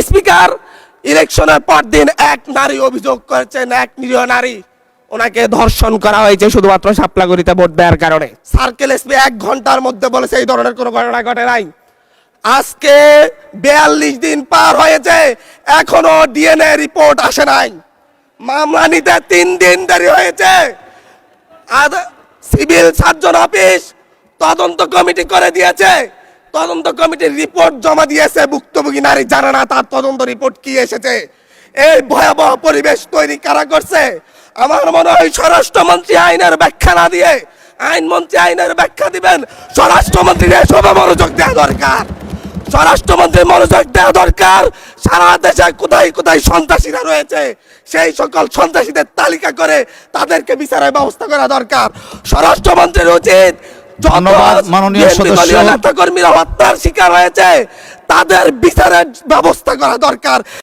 Speaker ইলেকশনের পর দিন এক নারী অভিযোগ করেছেন, এক নিরীহ নারী, ওনাকে ধর্ষণ করা হয়েছে শুধুমাত্র শাপলাগুড়িতে ভোট দেওয়ার কারণে। সার্কেল এসপি 1 ঘন্টার মধ্যে বলেছে এই ধরনের কোনো ঘটনা ঘটে নাই। আজকে 42 দিন পার হয়েছে, এখনো ডিএনএ রিপোর্ট আসে নাই। মামলা নিতে 3 দিন দেরি হয়েছে। সিভিল সার্জন অফিস তদন্ত কমিটি করে দিয়েছে, তদন্ত কমিটির রিপোর্ট জমা দিয়েছে, ভুক্তভোগী নারী জানে না তার তদন্ত রিপোর্ট কি এসেছে। এই ভয়াবহ পরিবেশ তৈরি কারা করছে? আমার মনে হয় স্বরাষ্ট্রমন্ত্রী আইনের ব্যাখ্যা না দিয়ে, আইনমন্ত্রী আইনের ব্যাখ্যা দিবেন, স্বরাষ্ট্রমন্ত্রীর এসবে মনোযোগ দেওয়া দরকার। স্বরাষ্ট্রমন্ত্রীর মনোযোগ দেওয়া দরকার। সারা দেশে কোথায় কোথায় সন্ত্রাসীরা রয়েছে সেই সকল সন্ত্রাসীদের তালিকা করে তাদেরকে বিচারের ব্যবস্থা করা দরকার। স্বরাষ্ট্রমন্ত্রীর উচিত ধন্যবাদ মাননীয় সদস্য। নেতাকর্মীরা হত্যার শিকার হয়েছে তাদের বিচারের ব্যবস্থা করা দরকার।